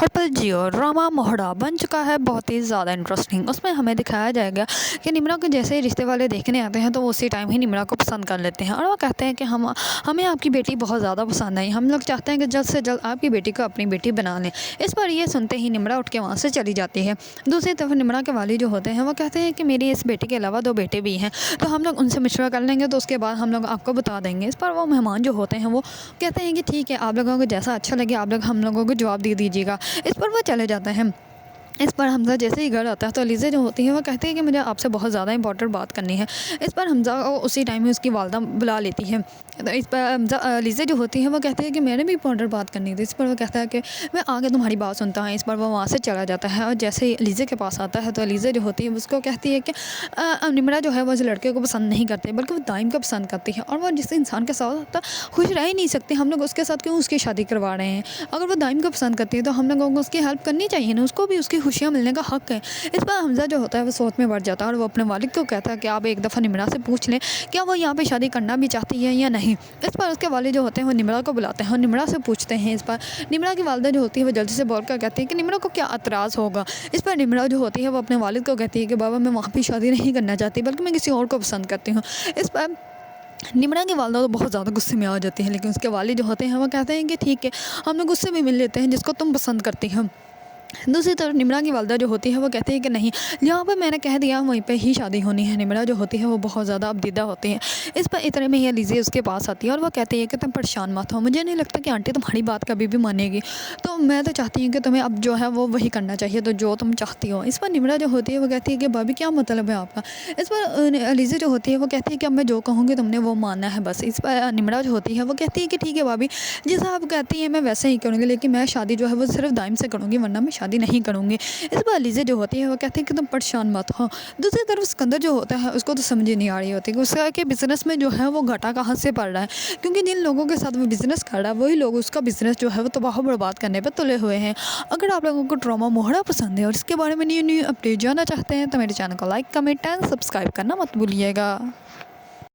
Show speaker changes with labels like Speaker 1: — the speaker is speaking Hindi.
Speaker 1: हर पल जियो ड्रामा मोहरा बन चुका है बहुत ही ज़्यादा इंटरेस्टिंग। उसमें हमें दिखाया जाएगा कि निम्रा को जैसे ही रिश्ते वाले देखने आते हैं तो वो उसी टाइम ही निम्रा को पसंद कर लेते हैं और वो कहते हैं कि हमें आपकी बेटी बहुत ज़्यादा पसंद आई, हम लोग चाहते हैं कि जल्द से जल्द आपकी बेटी को अपनी बेटी बना लें। इस पर ये सुनते ही निम्रा उठ के वहाँ से चली जाती है। दूसरी तरफ निम्रा के वाली जो होते हैं वो कहते हैं कि मेरी इस बेटी के अलावा 2 बेटे भी हैं, तो हम लोग उनसे मशवरा कर लेंगे तो उसके बाद हम लोग आपको बता देंगे। इस पर वो मेहमान जो होते हैं वो कहते हैं कि ठीक है, आप लोगों को जैसा अच्छा लगे आप लोग हम लोगों को जवाब दे दीजिएगा। इस पर वो चले जाते हैं। इस पर हमज़ा जैसे ही घर आता है तो अलीज़ा जो होती है वो कहती है कि मुझे आपसे बहुत ज़्यादा इंपॉर्टेंट बात करनी है। इस पर हमज़ा को उसी टाइम में उसकी वालदा बुला लेती है। तो इस पर हमज़ा अलीज़ा जो होती है वो कहती है कि मैंने भी इंपॉर्टेंट बात करनी थी। इस पर वो कहता है कि मैं आगे तुम्हारी बात सुनता हूँ। इस पर वो वहाँ से चला जाता है और जैसे ही अलीज़ा के पास आता है तो अलीज़ा जो होती है उसको कहती है कि निम्रा जो है वो उस लड़के को पसंद नहीं करती बल्कि वो दाइम को पसंद करती है और वो जिस इंसान के साथ होता खुश रह ही नहीं सकती, हम लोग उसके साथ क्यों उसकी शादी करवा रहे हैं। अगर वो दाइम को पसंद करती है तो हम लोगों को उसकी हेल्प करनी चाहिए ना, उसको भी उसकी खुशियाँ मिलने का हक है। इस पर हमज़ा जो होता है वो सोच में बढ़ जाता है और वो अपने वालिद को कहता है कि आप एक दफ़ा निम्रा से पूछ लें क्या वो यहाँ पे शादी करना भी चाहती है या नहीं। इस पर उसके वालिद जो होते हैं वो निम्रा को बुलाते हैं और निम्रा से पूछते हैं। इस पर निम्रा की वालिदा जो होती है वो जल्दी से बोल कर कहती है कि निम्रा को क्या एतराज़ होगा। इस पर निम्रा जो होती है वो अपने वालिद को कहती है कि बाबा मैं वहाँ पर शादी नहीं करना चाहती बल्कि मैं किसी और को पसंद करती हूँ। इस पर निम्रा की वालिदा तो बहुत ज़्यादा गुस्से में आ जाती है, लेकिन उसके वालिद जो होते हैं वो कहते हैं कि ठीक है, हम लोग उससे भी मिल लेते हैं जिसको तुम पसंद करती हो। दूसरी तरफ निम्रा की वालिदा जो होती है वो कहती है कि नहीं, जहाँ पर मैंने कह दिया वहीं पे ही शादी होनी है। निम्रा जो होती है वो बहुत ज़्यादा अबदीदा होती है। इस पर इतने में ही अलीज़ा उसके पास आती है और वो कहती है कि तुम परेशान मत हो, मुझे नहीं लगता कि आंटी तुम्हारी बात कभी भी मानेगी, तो मैं तो चाहती हूँ कि तुम्हें अब जो है वो वही करना चाहिए, तो जो तुम चाहती हो। इस पर निम्रा जो होती है वो कहती है कि भाभी क्या मतलब है आपका। इस पर अलीज़ा जो होती है वो कहती है कि अब मैं जो कहूँगी तुमने वो मानना है बस। इस पर निम्रा जो होती है वो कहती है कि ठीक है भाभी, जैसा आप कहती हैं मैं वैसे ही करूँगी, लेकिन मैं शादी जो है वो सिर्फ दाइम से करूँगी वरना मैं शादी नहीं करूँगी। इस पर अलीज़ा जो होती है वो कहती है कि तुम परेशान मत हो। दूसरी तरफ सिकंदर जो होता है उसको तो समझ ही नहीं आ रही होती कि उसका के बिज़नेस में जो है वो घाटा कहाँ से पड़ रहा है, क्योंकि जिन लोगों के साथ वो बिज़नेस कर रहा है वही लोग उसका बिज़नेस जो है वो तबाह बर्बाद करने पर तुले हुए हैं। अगर आप लोगों को ड्रामा मोहरा पसंद है और इसके बारे में न्यू न्यू अपडेट जानना चाहते हैं तो मेरे चैनल को लाइक कमेंट एंड सब्सक्राइब करना मत भूलिएगा।